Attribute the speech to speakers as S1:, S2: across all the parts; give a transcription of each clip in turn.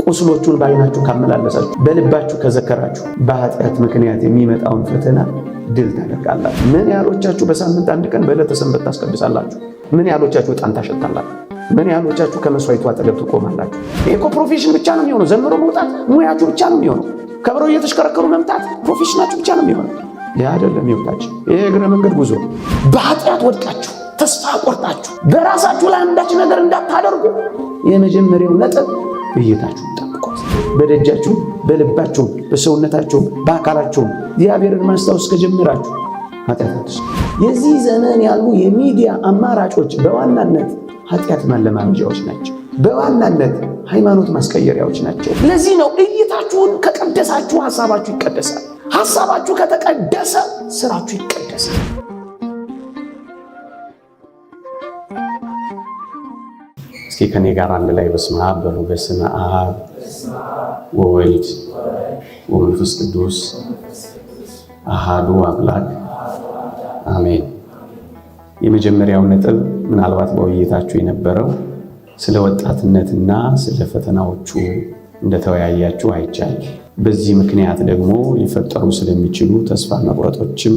S1: ቁስሎቹን በዓይናችሁ ካመላለሳችሁ፣ በልባችሁ ከዘከራችሁ በኃጢአት ምክንያት የሚመጣውን ፈተና ድል ታደርጋላችሁ። ምን ያህሎቻችሁ በሳምንት አንድ ቀን በዕለተ ሰንበት ታስቀድሳላችሁ? ምን ያህሎቻችሁ ዕጣን ታሸታላችሁ? ምን ያህሎቻችሁ ከመስዋዕቱ አጠገብ ትቆማላችሁ? ይሄ እኮ ፕሮፌሽን ብቻ ነው የሚሆነው። ዘምሮ መውጣት ሙያችሁ ብቻ ነው የሚሆነው። ከበሮ እየተሽከረከሩ መምጣት ፕሮፌሽናችሁ ብቻ ነው የሚሆነው። ይህ አይደለም ሕይወታችሁ። ይሄ እግረ መንገድ ጉዞ። በኃጢአት ወድቃችሁ ተስፋ ቆርጣችሁ በራሳችሁ ላይ አንዳች ነገር እንዳታደርጉ የመጀመሪያው ነጥብ እይታችሁን ጠብቁት። በደጃችሁ፣ በልባችሁ፣ በሰውነታችሁ፣ በአካላችሁ እግዚአብሔርን ማስታወስ ከጀመራችሁ ኃጢአት የዚህ ዘመን ያሉ የሚዲያ አማራጮች በዋናነት ኃጢአት ማለማመጃዎች ናቸው። በዋናነት ሃይማኖት ማስቀየሪያዎች ናቸው። ለዚህ ነው እይታችሁን ከቀደሳችሁ ሐሳባችሁ ይቀደሳል። ሐሳባችሁ ከተቀደሰ ስራችሁ ይቀደሳል። እስኪ ከኔ ጋር አንድ ላይ በስመ አብ በሉ። በስመ አብ ወወልድ ወመንፈስ ቅዱስ አሃዱ አምላክ አሜን። የመጀመሪያው ነጥብ ምናልባት በውይይታችሁ የነበረው ስለ ወጣትነትና ስለ ፈተናዎቹ እንደተወያያችሁ አይቻልም። በዚህ ምክንያት ደግሞ ሊፈጠሩ ስለሚችሉ ተስፋ መቁረጦችም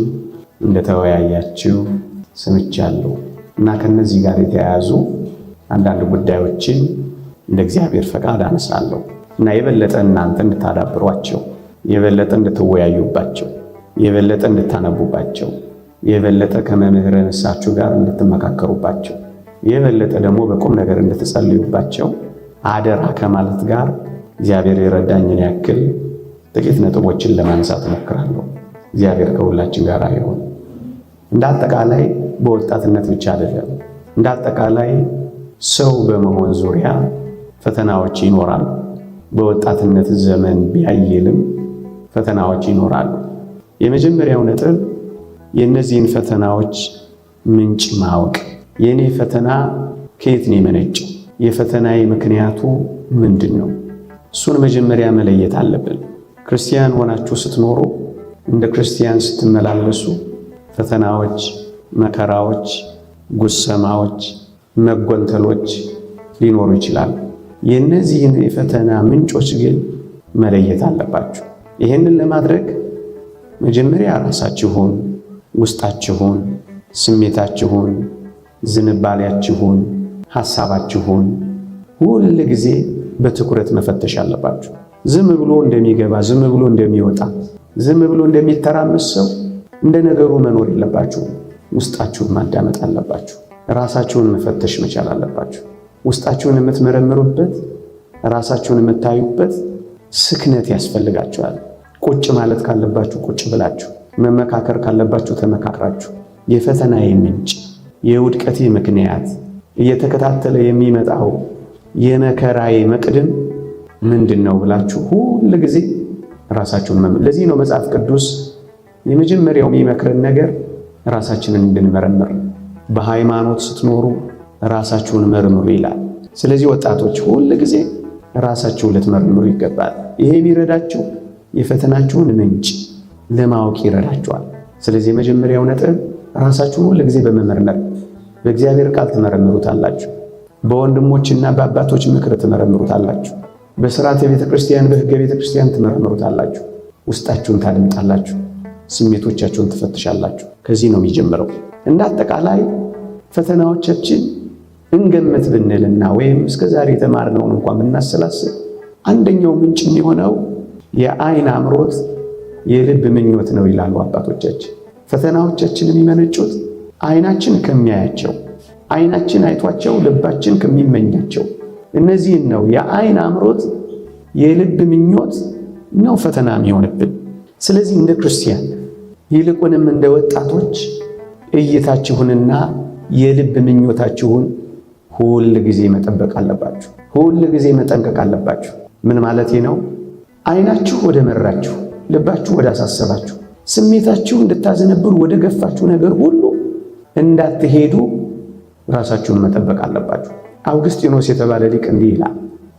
S1: እንደተወያያችሁ ሰምቻለሁ እና ከነዚህ ጋር የተያያዙ አንዳንድ ጉዳዮችን እንደ እግዚአብሔር ፈቃድ አነሳለሁ እና የበለጠ እናንተ እንድታዳብሯቸው፣ የበለጠ እንድትወያዩባቸው፣ የበለጠ እንድታነቡባቸው፣ የበለጠ ከመምህረ ንስሐችሁ ጋር እንድትመካከሩባቸው፣ የበለጠ ደግሞ በቁም ነገር እንድትጸልዩባቸው አደራ ከማለት ጋር እግዚአብሔር የረዳኝን ያክል ጥቂት ነጥቦችን ለማንሳት እሞክራለሁ። እግዚአብሔር ከሁላችን ጋር ይሁን። እንደ አጠቃላይ በወጣትነት ብቻ አይደለም፣ እንደ አጠቃላይ ሰው በመሆን ዙሪያ ፈተናዎች ይኖራሉ። በወጣትነት ዘመን ቢያየልም ፈተናዎች ይኖራሉ። የመጀመሪያው ነጥብ የእነዚህን ፈተናዎች ምንጭ ማወቅ። የእኔ ፈተና ከየት ነው የመነጨው? የፈተናዬ ምክንያቱ ምንድን ነው? እሱን መጀመሪያ መለየት አለብን። ክርስቲያን ሆናችሁ ስትኖሩ፣ እንደ ክርስቲያን ስትመላለሱ ፈተናዎች፣ መከራዎች፣ ጉሰማዎች፣ መጎንተሎች ሊኖሩ ይችላሉ። የእነዚህን የፈተና ምንጮች ግን መለየት አለባችሁ። ይህንን ለማድረግ መጀመሪያ ራሳችሁን፣ ውስጣችሁን፣ ስሜታችሁን፣ ዝንባሌያችሁን፣ ሐሳባችሁን ሁል ጊዜ በትኩረት መፈተሽ አለባችሁ። ዝም ብሎ እንደሚገባ፣ ዝም ብሎ እንደሚወጣ፣ ዝም ብሎ እንደሚተራመስ ሰው እንደ ነገሩ መኖር የለባችሁ። ውስጣችሁን ማዳመጥ አለባችሁ። ራሳችሁን መፈተሽ መቻል አለባችሁ። ውስጣችሁን የምትመረምሩበት፣ ራሳችሁን የምታዩበት ስክነት ያስፈልጋችኋል። ቁጭ ማለት ካለባችሁ ቁጭ ብላችሁ፣ መመካከር ካለባችሁ ተመካክራችሁ የፈተናዬ ምንጭ፣ የውድቀቴ ምክንያት፣ እየተከታተለ የሚመጣው የመከራዬ መቅድም ምንድን ነው ብላችሁ ሁል ጊዜ ራሳችሁን ለዚህ ነው መጽሐፍ ቅዱስ የመጀመሪያው የሚመክረን ነገር ራሳችንን እንድንመረምር፣ በሃይማኖት ስትኖሩ ራሳችሁን መርምሩ ይላል። ስለዚህ ወጣቶች ሁል ጊዜ ራሳችሁን ልትመርምሩ ይገባል። ይሄ ቢረዳችሁ የፈተናችሁን ምንጭ ለማወቅ ይረዳችኋል። ስለዚህ የመጀመሪያው ነጥብ ራሳችሁን ሁል ጊዜ በመመርመር በእግዚአብሔር ቃል ትመረምሩታላችሁ። በወንድሞችና በአባቶች ምክር ትመረምሩታላችሁ። በሥርዓተ ቤተ ክርስቲያን፣ በሕገ ቤተ ክርስቲያን ትመረምሩታላችሁ። ውስጣችሁን ታደምጣላችሁ። ስሜቶቻችሁን ትፈትሻላችሁ። ከዚህ ነው የሚጀምረው። እንደ አጠቃላይ ፈተናዎቻችን እንገመት ብንልና ወይም እስከዛሬ የተማርነውን እንኳን ብናሰላስል አንደኛው ምንጭ የሚሆነው የዓይን አምሮት፣ የልብ ምኞት ነው ይላሉ አባቶቻችን። ፈተናዎቻችን የሚመነጩት ዓይናችን ከሚያያቸው፣ ዓይናችን አይቷቸው ልባችን ከሚመኛቸው እነዚህን ነው። የዓይን አምሮት፣ የልብ ምኞት ነው ፈተና የሚሆንብን። ስለዚህ እንደ ክርስቲያን ይልቁንም እንደ ወጣቶች እይታችሁንና የልብ ምኞታችሁን ሁል ጊዜ መጠበቅ አለባችሁ። ሁል ጊዜ መጠንቀቅ አለባችሁ። ምን ማለቴ ነው? ዓይናችሁ ወደ መራችሁ፣ ልባችሁ ወደ አሳሰባችሁ፣ ስሜታችሁ እንድታዘነብሉ ወደ ገፋችሁ ነገር ሁሉ እንዳትሄዱ ራሳችሁን መጠበቅ አለባችሁ። አውግስጢኖስ የተባለ ሊቅ እንዲህ ይላል፣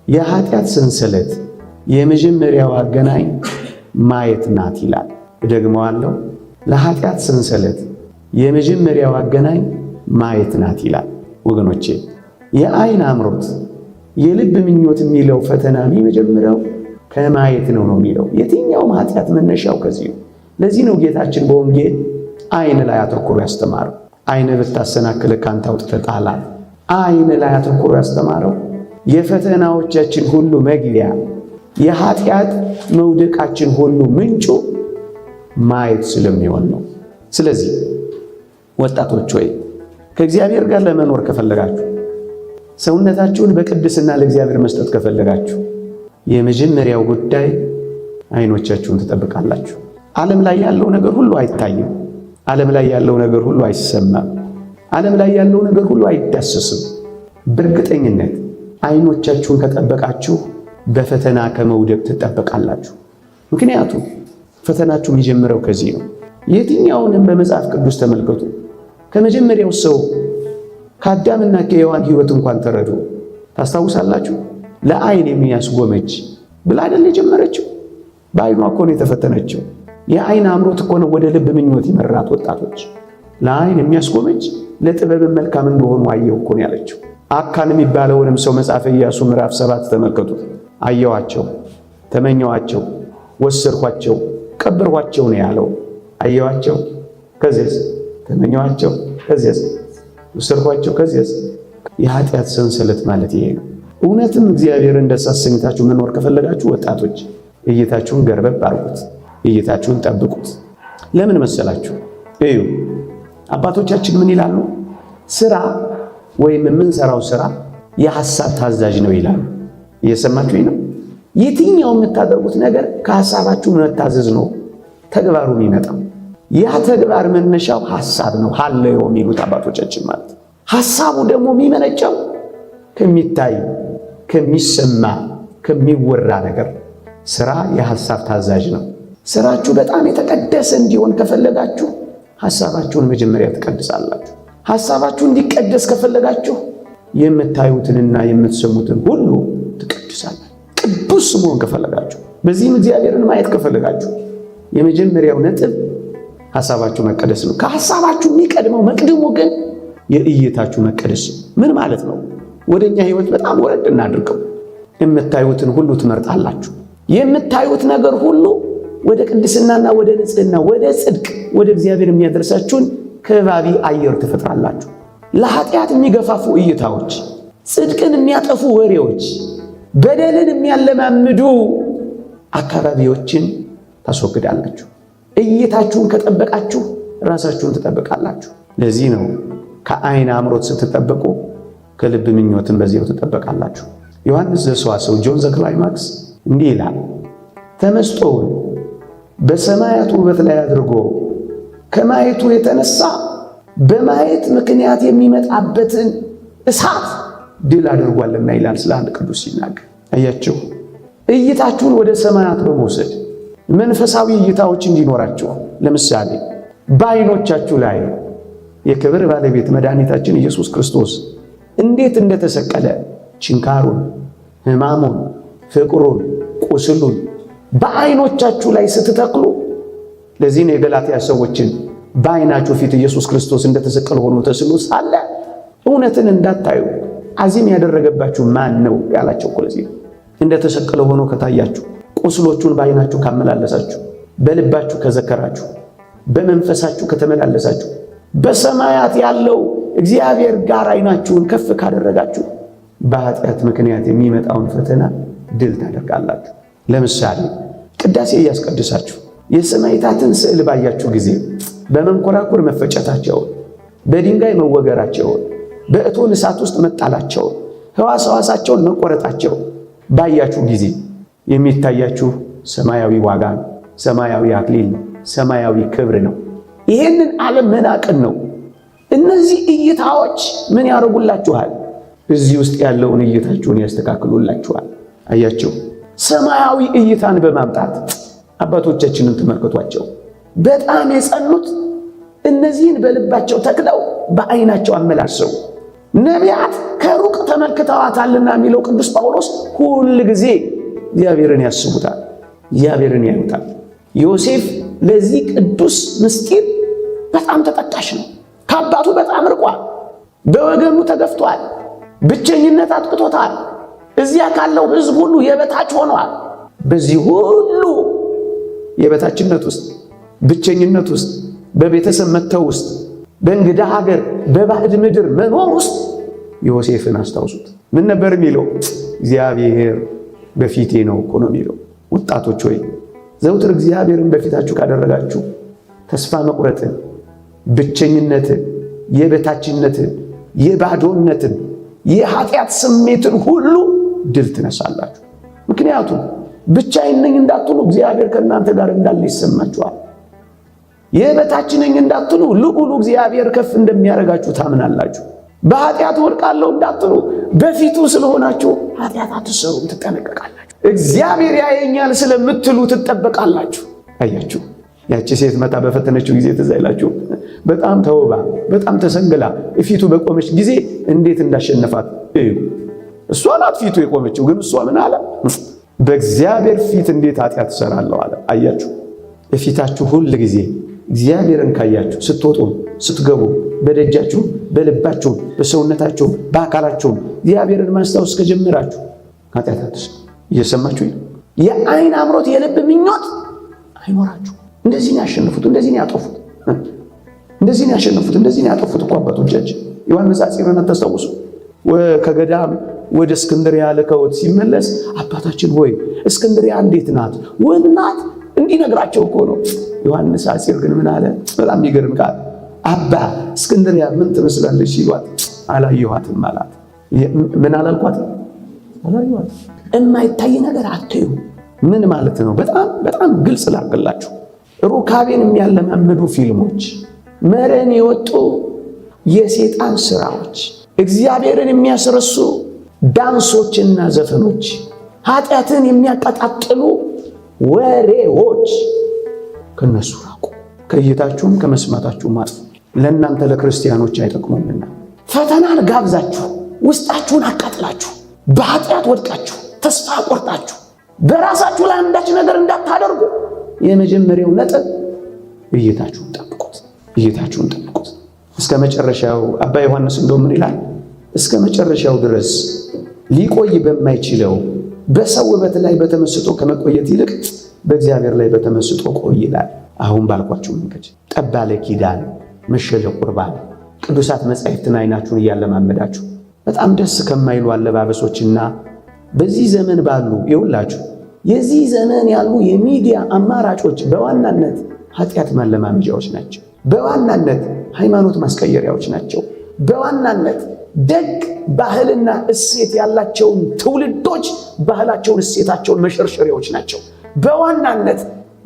S1: የኃጢአት ሰንሰለት የመጀመሪያው አገናኝ ማየት ናት ይላል። እደግመዋለሁ፣ ለኃጢአት ሰንሰለት የመጀመሪያው አገናኝ ማየት ናት ይላል። ወገኖቼ የዓይን አምሮት፣ የልብ ምኞት የሚለው ፈተና የሚጀምረው ከማየት ነው የሚለው። የትኛውም ኃጢአት መነሻው ከዚህ ነው። ለዚህ ነው ጌታችን በወንጌል አይን ላይ አተኩሮ ያስተማረው። አይን ብታሰናክል ካንተ አውጥተህ ጣላት። አይን ላይ አተኩሮ ያስተማረው የፈተናዎቻችን ሁሉ መግቢያ፣ የኃጢአት መውደቃችን ሁሉ ምንጩ ማየት ስለሚሆን ነው። ስለዚህ ወጣቶች ሆይ ከእግዚአብሔር ጋር ለመኖር ከፈለጋችሁ፣ ሰውነታችሁን በቅድስና ለእግዚአብሔር መስጠት ከፈለጋችሁ የመጀመሪያው ጉዳይ አይኖቻችሁን ትጠብቃላችሁ። ዓለም ላይ ያለው ነገር ሁሉ አይታይም። ዓለም ላይ ያለው ነገር ሁሉ አይሰማም። ዓለም ላይ ያለው ነገር ሁሉ አይዳሰስም። በእርግጠኝነት አይኖቻችሁን ከጠበቃችሁ በፈተና ከመውደቅ ትጠበቃላችሁ። ምክንያቱም ፈተናችሁ የሚጀምረው ከዚህ ነው። የትኛውንም በመጽሐፍ ቅዱስ ተመልከቱ። ከመጀመሪያው ሰው ከአዳምና ከሔዋን ሕይወት እንኳን ተረዱ። ታስታውሳላችሁ? ለአይን የሚያስጎመጅ ብላ አይደል የጀመረችው? በአይኗ እኮ ነው የተፈተነችው። የአይን አምሮት እኮ ነው ወደ ልብ ምኞት ይመራት። ወጣቶች ለአይን የሚያስጎመጅ ለጥበብን መልካም እንደሆኑ አየሁ እኮ ነው ያለችው። አካን የሚባለውንም ሰው መጽሐፈ ኢያሱ ምዕራፍ 7 ተመልከቱት። አየኋቸው፣ ተመኘኋቸው፣ ወሰድኳቸው፣ ቀበርኳቸው ነው ያለው። አየኋቸው፣ ከዚያስ ተመኘኋቸው፣ ከዚያስ ወሰድኳቸው፣ ከዚያስ። የኃጢአት ሰንሰለት ማለት ይሄ ነው። እውነትም እግዚአብሔርን ደስ አሰኝታችሁ መኖር ከፈለጋችሁ ወጣቶች እይታችሁን ገርበብ አድርጉት፣ እይታችሁን ጠብቁት። ለምን መሰላችሁ? እዩ አባቶቻችን ምን ይላሉ? ስራ ወይም የምንሰራው ስራ የሐሳብ ታዛዥ ነው ይላሉ። እየሰማችሁኝ ነው? የትኛው የምታደርጉት ነገር ከሐሳባችሁ መታዘዝ ነው ተግባሩ የሚመጣው። ያ ተግባር መነሻው ሐሳብ ነው፣ ሀለዮ የሚሉት አባቶቻችን ማለት። ሐሳቡ ደግሞ የሚመነጨው ከሚታይ ከሚሰማ ከሚወራ ነገር። ስራ የሐሳብ ታዛዥ ነው። ስራችሁ በጣም የተቀደሰ እንዲሆን ከፈለጋችሁ ሐሳባችሁን መጀመሪያ ትቀድሳላችሁ። ሐሳባችሁ እንዲቀደስ ከፈለጋችሁ የምታዩትንና የምትሰሙትን ሁሉ ትቀድሳላችሁ። ቅዱስ መሆን ከፈለጋችሁ፣ በዚህም እግዚአብሔርን ማየት ከፈለጋችሁ የመጀመሪያው ነጥብ ሐሳባችሁ መቀደስ ነው። ከሐሳባችሁ የሚቀድመው መቅድሙ ግን የእይታችሁ መቀደስ ነው። ምን ማለት ነው? ወደኛ ህይወት በጣም ወረድ እናድርገው። የምታዩትን ሁሉ ትመርጣላችሁ። የምታዩት ነገር ሁሉ ወደ ቅድስናና ወደ ንጽህና፣ ወደ ጽድቅ፣ ወደ እግዚአብሔር የሚያደርሳችሁን ከባቢ አየር ትፈጥራላችሁ። ለኃጢአት የሚገፋፉ እይታዎች፣ ጽድቅን የሚያጠፉ ወሬዎች፣ በደልን የሚያለማምዱ አካባቢዎችን ታስወግዳላችሁ። እይታችሁን ከጠበቃችሁ ራሳችሁን ትጠብቃላችሁ። ለዚህ ነው ከአይን አምሮት ስትጠበቁ ከልብ ምኞትን በዚያው ትጠበቃላችሁ። ዮሐንስ ዘሰዋስው ጆን ዘ ክላይማክስ እንዲህ ይላል፣ ተመስጦውን በሰማያት ውበት ላይ አድርጎ ከማየቱ የተነሳ በማየት ምክንያት የሚመጣበትን እሳት ድል አድርጓልና ይላል ስለ አንድ ቅዱስ ሲናገር። አያችሁ፣ እይታችሁን ወደ ሰማያት በመውሰድ መንፈሳዊ እይታዎች እንዲኖራችሁ። ለምሳሌ በዓይኖቻችሁ ላይ የክብር ባለቤት መድኃኒታችን ኢየሱስ ክርስቶስ እንዴት እንደተሰቀለ ችንካሩን፣ ሕማሙን፣ ፍቅሩን፣ ቁስሉን በዓይኖቻችሁ ላይ ስትተክሉ፣ ለዚህ ነው የገላትያ ሰዎችን በዓይናችሁ ፊት ኢየሱስ ክርስቶስ እንደተሰቀለ ሆኖ ተስሎ ሳለ እውነትን እንዳታዩ አዚም ያደረገባችሁ ማን ነው ያላቸው። ለዚህ እንደተሰቀለ ሆኖ ከታያችሁ፣ ቁስሎቹን በዓይናችሁ ካመላለሳችሁ፣ በልባችሁ ከዘከራችሁ፣ በመንፈሳችሁ ከተመላለሳችሁ፣ በሰማያት ያለው እግዚአብሔር ጋር ዓይናችሁን ከፍ ካደረጋችሁ በኃጢአት ምክንያት የሚመጣውን ፈተና ድል ታደርጋላችሁ። ለምሳሌ ቅዳሴ እያስቀድሳችሁ የሰማዕታትን ስዕል ባያችሁ ጊዜ በመንኮራኩር መፈጨታቸውን፣ በድንጋይ መወገራቸውን፣ በእቶን እሳት ውስጥ መጣላቸውን፣ ሕዋሳቸውን መቆረጣቸውን ባያችሁ ጊዜ የሚታያችሁ ሰማያዊ ዋጋ ነው፣ ሰማያዊ አክሊል ነው፣ ሰማያዊ ክብር ነው። ይሄንን ዓለም መናቅን ነው። እነዚህ እይታዎች ምን ያደርጉላችኋል? እዚህ ውስጥ ያለውን እይታችሁን ያስተካክሉላችኋል። አያችሁ፣ ሰማያዊ እይታን በማምጣት አባቶቻችንን ተመልከቷቸው። በጣም የጸኑት እነዚህን በልባቸው ተክለው በዓይናቸው አመላሰው። ነቢያት ከሩቅ ተመልክተዋታልና የሚለው ቅዱስ ጳውሎስ ሁል ጊዜ እግዚአብሔርን ያስቡታል፣ እግዚአብሔርን ያዩታል። ዮሴፍ ለዚህ ቅዱስ ምስጢር በጣም ተጠቃሽ ነው። ከአባቱ በጣም ርቋል፣ በወገኑ ተገፍቷል፣ ብቸኝነት አጥቅቶታል። እዚያ ካለው ሕዝብ ሁሉ የበታች ሆኗል። በዚህ ሁሉ የበታችነት ውስጥ፣ ብቸኝነት ውስጥ፣ በቤተሰብ መተው ውስጥ፣ በእንግዳ ሀገር፣ በባዕድ ምድር መኖር ውስጥ ዮሴፍን አስታውሱት። ምን ነበር የሚለው? እግዚአብሔር በፊቴ ነው እኮ ነው የሚለው። ወጣቶች ሆይ ዘውትር እግዚአብሔርን በፊታችሁ ካደረጋችሁ ተስፋ መቁረጥን፣ ብቸኝነትን፣ የበታችነትን፣ የባዶነትን፣ የኃጢአት ስሜትን ሁሉ ድል ትነሳላችሁ። ምክንያቱም ብቻዬን ነኝ እንዳትሉ እግዚአብሔር ከእናንተ ጋር እንዳለ ይሰማችኋል። የበታች ነኝ እንዳትሉ ልዑሉ እግዚአብሔር ከፍ እንደሚያደርጋችሁ ታምናላችሁ። በኃጢአት ወድቃለሁ እንዳትሉ በፊቱ ስለሆናችሁ ኃጢአት አትሰሩም፣ ትጠነቀቃላችሁ። እግዚአብሔር ያየኛል ስለምትሉ ትጠበቃላችሁ። አያችሁ፣ ያቺ ሴት መጣ በፈተነችው ጊዜ ትዝ አይላችሁ? በጣም ተውባ በጣም ተሰንግላ ፊቱ በቆመች ጊዜ እንዴት እንዳሸነፋት እዩ። እሷ ናት ፊቱ የቆመችው፣ ግን እሷ ምን አለ? በእግዚአብሔር ፊት እንዴት ኃጢአት እሰራለሁ አለ። አያችሁ፣ በፊታችሁ ሁል ጊዜ እግዚአብሔርን ካያችሁ፣ ስትወጡ ስትገቡ፣ በደጃችሁ፣ በልባችሁ፣ በሰውነታችሁ፣ በአካላችሁ እግዚአብሔርን ማስታወስ ከጀመራችሁ ኃጢአት አትሰሩ። እየሰማችሁ የአይን አምሮት፣ የልብ ምኞት አይኖራችሁ። እንደዚህ ነው ያሸነፉት፣ እንደዚህ ነው ያጠፉት፣ እንደዚህ ነው ያሸነፉት፣ እንደዚህ ነው ያጠፉት እኮ አባቶቻችን። ዮሐንስ አጽብዕን ተስታውሱ። ከገዳም ወደ እስክንድርያ ልከውት ሲመለስ አባታችን ሆይ እስክንድርያ እንዴት ናት? ውብ ናት እንዲነግራቸው እኮ ነው። ዮሐንስ አጽብዕ ግን ምን አለ? በጣም የሚገርም ቃል። አባ እስክንድርያ ምን ትመስላለች ሲሏት አላየኋትም አላት። ምን አላልኳት? አላየኋትም። የማይታይ ነገር አትዩ። ምን ማለት ነው? በጣም ግልጽ ላድርግላችሁ። ሩካቤን የሚያለማምዱ ፊልሞች፣ መረን የወጡ የሰይጣን ስራዎች፣ እግዚአብሔርን የሚያስረሱ ዳንሶችና ዘፈኖች፣ ኃጢአትን የሚያቀጣጥሉ ወሬዎች ከነሱ ራቁ። ከእይታችሁም ከመስማታችሁም አጥፉ። ለእናንተ ለክርስቲያኖች አይጠቅሙምና። ፈተናን ጋብዛችሁ ውስጣችሁን አቃጥላችሁ በኃጢአት ወድቃችሁ ተስፋ ቆርጣችሁ በራሳችሁ ላይ አንዳች ነገር እንዳታደርጉ የመጀመሪያው ነጥብ እይታችሁን ጠብቁት። እይታችሁን ጠብቁት እስከ መጨረሻው። አባ ዮሐንስ እንደው ምን ይላል? እስከ መጨረሻው ድረስ ሊቆይ በማይችለው በሰው ውበት ላይ በተመስጦ ከመቆየት ይልቅ በእግዚአብሔር ላይ በተመስጦ ቆይ ይላል። አሁን ባልኳችሁ መንገድ ጠባለ ኪዳን፣ መሸለ ቁርባን፣ ቅዱሳት መጻሕፍትን አይናችሁን እያለማመዳችሁ በጣም ደስ ከማይሉ አለባበሶችና በዚህ ዘመን ባሉ ይውላችሁ የዚህ ዘመን ያሉ የሚዲያ አማራጮች በዋናነት ኃጢአት ማለማመጃዎች ናቸው። በዋናነት ሃይማኖት ማስቀየሪያዎች ናቸው። በዋናነት ደግ ባህልና እሴት ያላቸውን ትውልዶች ባህላቸውን፣ እሴታቸውን መሸርሸሪያዎች ናቸው። በዋናነት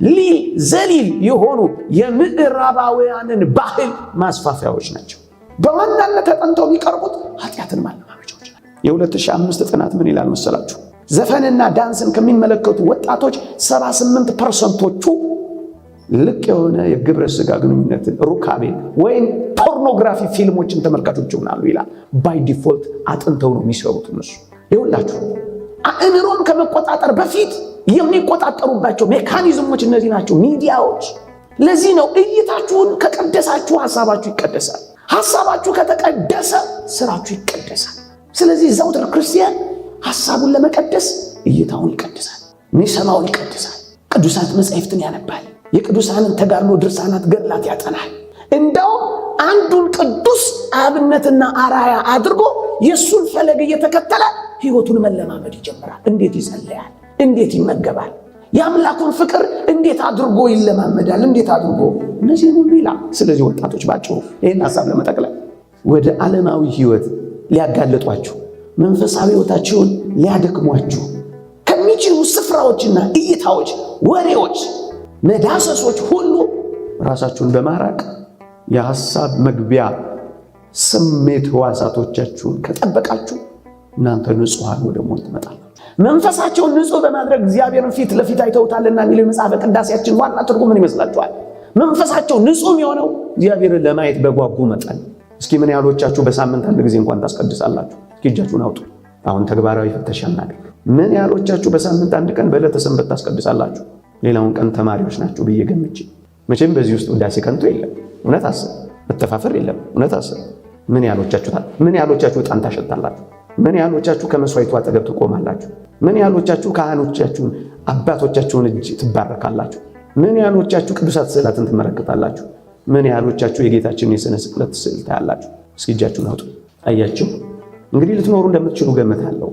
S1: ሊል ዘሊል የሆኑ የምዕራባውያንን ባህል ማስፋፊያዎች ናቸው። በዋናነት ተጠንተው የሚቀርቡት ኃጢአትን ማለማመጃዎች ናቸው። የ2005 ጥናት ምን ይላል መሰላችሁ? ዘፈንና ዳንስን ከሚመለከቱ ወጣቶች 78%ዎቹ ልቅ የሆነ የግብረ ሥጋ ግንኙነትን፣ ሩካቤን ወይም ፖርኖግራፊ ፊልሞችን ተመልካቾች ይሆናሉ ይላል። ባይ ዲፎልት አጥንተው ነው የሚሰሩት እነሱ። ይኸውላችሁ አእምሮን ከመቆጣጠር በፊት የሚቆጣጠሩባቸው ሜካኒዝሞች እነዚህ ናቸው፣ ሚዲያዎች። ለዚህ ነው እይታችሁን ከቀደሳችሁ ሐሳባችሁ ይቀደሳል። ሐሳባችሁ ከተቀደሰ ስራችሁ ይቀደሳል። ስለዚህ ዘውትር ክርስቲያን ሐሳቡን ለመቀደስ እይታውን ይቀድሳል፣ የሚሰማውን ይቀድሳል፣ ቅዱሳት መጻሕፍትን ያነባል፣ የቅዱሳንን ተጋድሎ ድርሳናት፣ ገድላት ያጠናል። እንደውም አንዱን ቅዱስ አብነትና አራያ አድርጎ የእሱን ፈለግ እየተከተለ ሕይወቱን መለማመድ ይጀምራል። እንዴት ይጸለያል፣ እንዴት ይመገባል፣ የአምላኩን ፍቅር እንዴት አድርጎ ይለማመዳል፣ እንዴት አድርጎ እነዚህ ሁሉ ይላል። ስለዚህ ወጣቶች ባጭሩ ይህን ሐሳብ ለመጠቅለል ወደ ዓለማዊ ሕይወት ሊያጋለጧችሁ፣ መንፈሳዊ ሕይወታችሁን ሊያደክሟችሁ ከሚችሉ ስፍራዎችና እይታዎች፣ ወሬዎች፣ መዳሰሶች ሁሉ ራሳችሁን በማራቅ የሐሳብ መግቢያ ስሜት ሕዋሳቶቻችሁን ከጠበቃችሁ እናንተ ንጹሐን ወደ መሆን ትመጣላችሁ። መንፈሳቸውን ንጹሕ በማድረግ እግዚአብሔርን ፊት ለፊት አይተውታልና የሚለው መጽሐፈ ቅዳሴያችን ዋና ትርጉም ምን ይመስላችኋል? መንፈሳቸው ንጹሕ የሆነው እግዚአብሔርን ለማየት በጓጉ መጠን። እስኪ ምን ያህሎቻችሁ በሳምንት አንድ ጊዜ እንኳን ታስቀድሳላችሁ? እስኪ እጃችሁን አውጡ። አሁን ተግባራዊ ፍተሻ እናድርግ። ምን ያህሎቻችሁ በሳምንት አንድ ቀን በዕለተ ሰንበት ታስቀድሳላችሁ? ሌላውን ቀን ተማሪዎች ናችሁ ብዬ ገምቼ። መቼም በዚህ ውስጥ ውዳሴ ከንቱ የለም። እውነት አስብ። መተፋፈር የለም። እውነት አስብ። ምን ያህሎቻችሁ ዕጣን ታሸታላችሁ? ምን ያህሎቻችሁ ከመስዋዕቱ አጠገብ ትቆማላችሁ? ምን ያህሎቻችሁ ካህኖቻችሁን አባቶቻችሁን እጅ ትባረካላችሁ? ምን ያህሎቻችሁ ቅዱሳት ስዕላትን ትመለከታላችሁ? ምን ያህሎቻችሁ የጌታችንን የሥነ ስቅለት ስዕል ታያላችሁ? እስኪ እጃችሁን አውጡ። አያችሁ እንግዲህ ልትኖሩ እንደምትችሉ ገምታለሁ።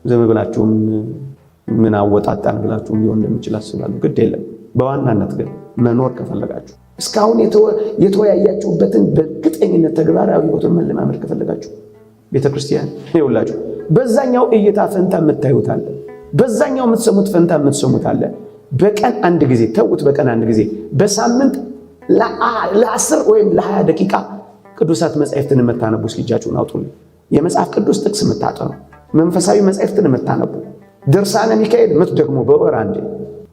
S1: ዝም ብላችሁም ምን አወጣጣን ብላችሁም ሊሆን እንደምችል አስባለሁ። ግድ የለም። በዋናነት ግን መኖር ከፈለጋችሁ እስካሁን የተወያያችሁበትን በእርግጠኝነት ተግባራዊ ሕይወትን መለማመድ ከፈለጋችሁ ቤተክርስቲያን ይውላችሁ በዛኛው እይታ ፈንታ የምታዩት አለ፣ በዛኛው የምትሰሙት ፈንታ የምትሰሙት አለ። በቀን አንድ ጊዜ ተውት፣ በቀን አንድ ጊዜ በሳምንት ለ10 ወይም ለ20 ደቂቃ ቅዱሳት መጻሕፍትን የምታነቡ እስኪ እጃችሁን አውጡልኝ። የመጽሐፍ ቅዱስ ጥቅስ የምታጠኑ፣ መንፈሳዊ መጻሕፍትን የምታነቡ፣ ድርሳነ ሚካኤል የምትደግሙ፣ በወር አንዴ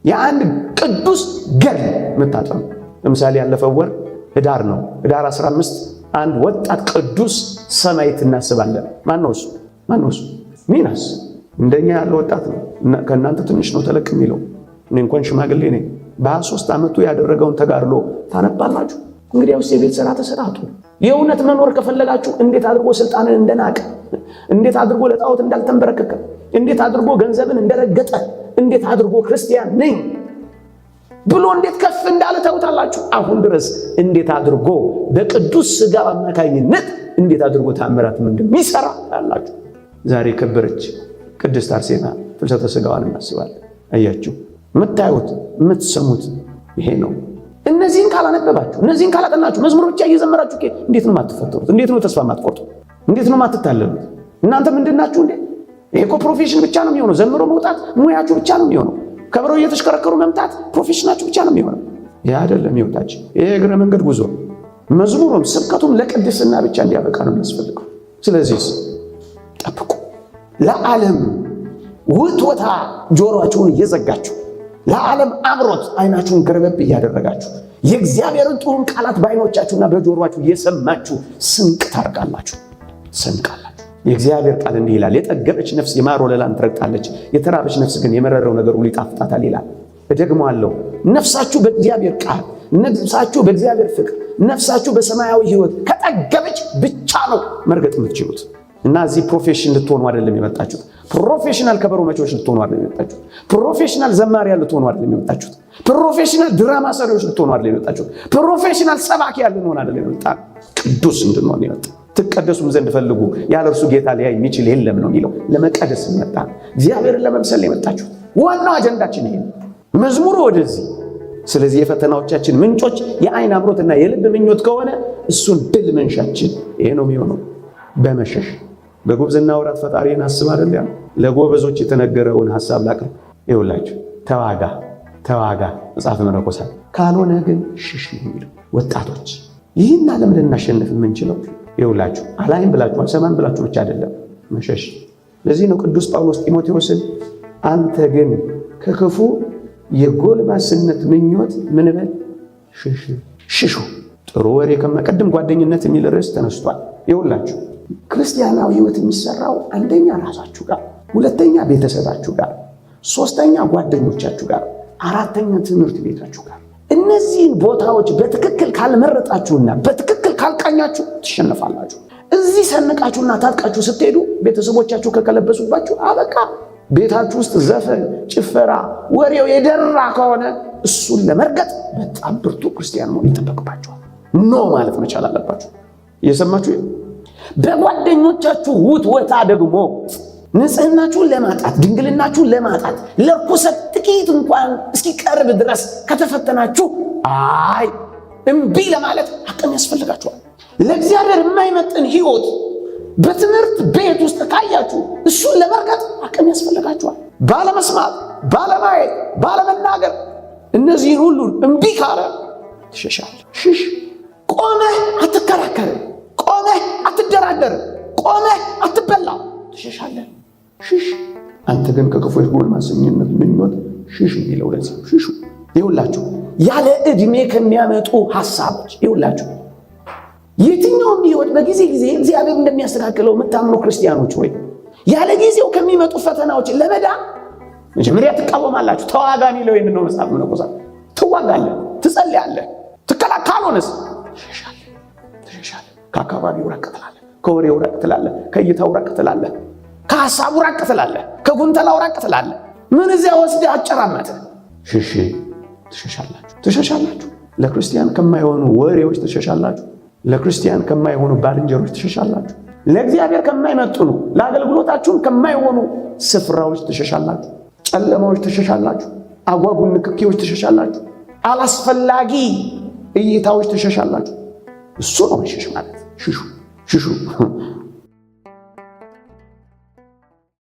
S1: የአንድ ቅዱስ ገድል የምታጠኑ። ለምሳሌ ያለፈው ወር ህዳር ነው። ህዳር 15 አንድ ወጣት ቅዱስ ሰማዕት እናስባለን። ማነው እሱ? ሚናስ እንደኛ ያለ ወጣት ነው። ከእናንተ ትንሽ ነው ተለቅ የሚለው። እኔ እንኳን ሽማግሌ ነኝ። በ23 ዓመቱ ያደረገውን ተጋድሎ ታነባላችሁ። እንግዲያውስ የቤት ሥራ ተሰጣጡ። የእውነት መኖር ከፈለጋችሁ እንዴት አድርጎ ስልጣንን እንደናቀ፣ እንዴት አድርጎ ለጣዖት እንዳልተንበረከከ፣ እንዴት አድርጎ ገንዘብን እንደረገጠ፣ እንዴት አድርጎ ክርስቲያን ነኝ ብሎ እንዴት ከፍ እንዳለ ታውታላችሁ። አሁን ድረስ እንዴት አድርጎ በቅዱስ ሥጋው አማካኝነት እንዴት አድርጎ ተአምራት እንደሚሰራ ታያላችሁ። ዛሬ ከበረች ቅድስት አርሴማ ፍልሰተ ሥጋዋን እናስባለን። አያችሁ የምታዩት የምትሰሙት ይሄ ነው። እነዚህን ካላነበባችሁ፣ እነዚህን ካላጠናችሁ፣ መዝሙር ብቻ እየዘመራችሁ እንዴት ነው የማትፈጠሩት? እንዴት ነው ተስፋ የማትቆርጡ? እንዴት ነው የማትታለሉት? እናንተ ምንድናችሁ እንዴ? ይሄ እኮ ፕሮፌሽን ብቻ ነው የሚሆነው። ዘምሮ መውጣት ሙያችሁ ብቻ ነው የሚሆነው። ከበሮ እየተሽከረከሩ መምጣት ፕሮፌሽናችሁ ብቻ ነው የሚሆነው። ያ አይደለም ሕይወታችን። ይሄ እግረ መንገድ ጉዞ፣ መዝሙሩም ስብከቱም ለቅድስና ብቻ እንዲያበቃ ነው የሚያስፈልገው። ስለዚህ ጠብቁ። ለዓለም ውትወታ ጆሮአችሁን እየዘጋችሁ፣ ለዓለም አምሮት አይናችሁን ገረበብ እያደረጋችሁ የእግዚአብሔርን ጥሩን ቃላት በአይኖቻችሁና በጆሮአችሁ እየሰማችሁ ስንቅ ታርቃላችሁ። ስንቃላችሁ። የእግዚአብሔር ቃል እንዲህ ይላል፣ የጠገበች ነፍስ የማር ወለላን ትረግጣለች፣ የተራበች ነፍስ ግን የመረረው ነገር ሁሉ ይጣፍጣታል ይላል። እደግመዋለሁ። ነፍሳችሁ በእግዚአብሔር ቃል፣ ነፍሳችሁ በእግዚአብሔር ፍቅር፣ ነፍሳችሁ በሰማያዊ ሕይወት ከጠገበች ብቻ ነው መርገጥ የምትችሉት። እና እዚህ ፕሮፌሽን ልትሆኑ አይደለም የመጣችሁት። ፕሮፌሽናል ከበሮ መቾች ልትሆኑ አይደለም የመጣችሁት። ፕሮፌሽናል ዘማሪያን ልትሆኑ አይደለም የመጣችሁት። ፕሮፌሽናል ድራማ ሰሪዎች ልትሆኑ አይደለም የመጣችሁት። ፕሮፌሽናል ሰባኪያን ልንሆን አይደለም የመጣነው። ቅዱስ እንድንሆን የመጣ ትቀደሱም ዘንድ ፈልጉ ያለ እርሱ ጌታ ሊያይ የሚችል የለም ነው የሚለው። ለመቀደስ መጣ፣ እግዚአብሔርን ለመምሰል የመጣችሁት። ዋናው አጀንዳችን ይሄ ነው። መዝሙሩ ወደዚህ። ስለዚህ የፈተናዎቻችን ምንጮች የአይን አምሮትና የልብ ምኞት ከሆነ እሱን ድል መንሻችን ይሄ ነው የሚሆነው። በመሸሽ በጉብዝና ወራት ፈጣሪን አስብ አይደል ያ ለጎበዞች የተነገረውን ሐሳብ ላቅርብ። ይኸውላችሁ ተዋጋ መጽሐፈ መነኮሳት፣ ካልሆነ ግን ሽሽ ነው የሚለው። ወጣቶች ይህን ዓለም ልናሸንፍ የምንችለው ይኸውላችሁ አላይም ብላችሁ አልሰማም ብላችሁ ብቻ አይደለም፣ መሸሽ። ለዚህ ነው ቅዱስ ጳውሎስ ጢሞቴዎስን አንተ ግን ከክፉ የጎልማስነት ምኞት ምን በል ሽሹ። ጥሩ ወሬ ከመቀደም ጓደኝነት የሚል ርዕስ ተነስቷል። ይኸውላችሁ ክርስቲያናዊ ሕይወት የሚሰራው አንደኛ ራሳችሁ ጋር፣ ሁለተኛ ቤተሰባችሁ ጋር፣ ሶስተኛ ጓደኞቻችሁ ጋር፣ አራተኛ ትምህርት ቤታችሁ ጋር። እነዚህን ቦታዎች በትክክል ካልመረጣችሁና በትክክል ካልቃኛችሁ ትሸነፋላችሁ። እዚህ ሰንቃችሁና ታጥቃችሁ ስትሄዱ ቤተሰቦቻችሁ ከከለበሱባችሁ አበቃ። ቤታችሁ ውስጥ ዘፈን፣ ጭፈራ፣ ወሬው የደራ ከሆነ እሱን ለመርገጥ በጣም ብርቱ ክርስቲያን መሆን ይጠበቅባችኋል። ኖ ማለት መቻል አለባችሁ። እየሰማችሁ በጓደኞቻችሁ ውትወታ ደግሞ ንጽህናችሁን ለማጣት ድንግልናችሁን ለማጣት ለርኩሰት ጥቂት እንኳን እስኪቀርብ ድረስ ከተፈተናችሁ አይ እምቢ ለማለት አቅም ያስፈልጋችኋል። ለእግዚአብሔር የማይመጥን ሕይወት በትምህርት ቤት ውስጥ ካያችሁ እሱን ለመርገጥ አቅም ያስፈልጋችኋል። ባለመስማት፣ ባለማየት፣ ባለመናገር እነዚህን ሁሉ እምቢ ካለ ትሸሻለህ። ሽሽ። ቆመህ አትከራከርም። ቆመህ አትደራደርም። ቆመህ አትበላ። ትሸሻለህ። ሽሽ። አንተ ግን ከክፉ የጎልማስነት ምኞት ሽሽ የሚለው ለዚህ ሽሹ። ይኸውላችሁ ያለ ዕድሜ ከሚያመጡ ሐሳቦች ይኸውላችሁ የትኛውም ሕይወት በጊዜ እግዚአብሔር እንደሚያስተካክለው የምታምኑ ክርስቲያኖች ወይ ያለ ጊዜው ከሚመጡ ፈተናዎች ለመዳን መጀመሪያ ትቃወማላችሁ። ተዋጋ የሚለው ይህን ነው መጽሐፍ መነኮሳት። ትዋጋለህ፣ ትጸልያለህ፣ ካልሆነስ ትሸሻለህ። ከአካባቢው ራቅ ትላለህ፣ ከወሬው ራቅ ትላለህ፣ ከእይታው ራቅ ትላለህ። ከሐሳቡ ራቅ ትላለህ፣ ከጉንተላው ራቅ ትላለህ። ምን እዚያ ወስደህ አጨራመትህ? ሽሽ ትሸሻላችሁ። ለክርስቲያን ከማይሆኑ ወሬዎች ትሸሻላችሁ። ለክርስቲያን ከማይሆኑ ባልንጀሮች ትሸሻላችሁ። ለእግዚአብሔር ከማይመጥኑ ለአገልግሎታችሁም ከማይሆኑ ስፍራዎች ትሸሻላችሁ። ጨለማዎች ትሸሻላችሁ። አጓጉል ንክኪዎች ትሸሻላችሁ። አላስፈላጊ እይታዎች ትሸሻላችሁ። እሱ ነው መሸሽ ማለት። ሽሹ